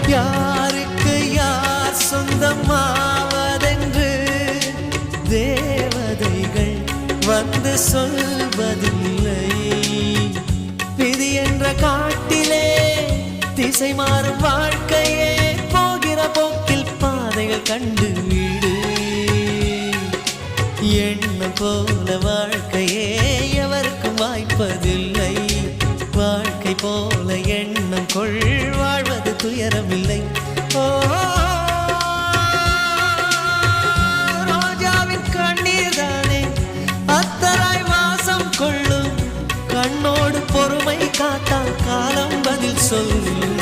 யாருக்கு யார் சொந்தமாவதென்று தேவதைகள் வந்து சொல்வதில்லை. விதி என்ற காட்டிலே திசை மாறும் வாழ்க்கையே, போகிற போக்கில் பாதைகள் கண்டு வீடு. எண்ணம் போல வாழ்க்கையே எவருக்கும் வாய்ப்பதில்லை. வாழ்க்கை போல எண்ணம் கொள், வாழ்வது துயரமில்லை. ஓ ரோஜாவின் கண்ணீர் தானே அத்தராய் வாசம் கொள்ளும். கண்ணோடு பொறுமை காத்தால் காலம் பதில் சொல்லும்.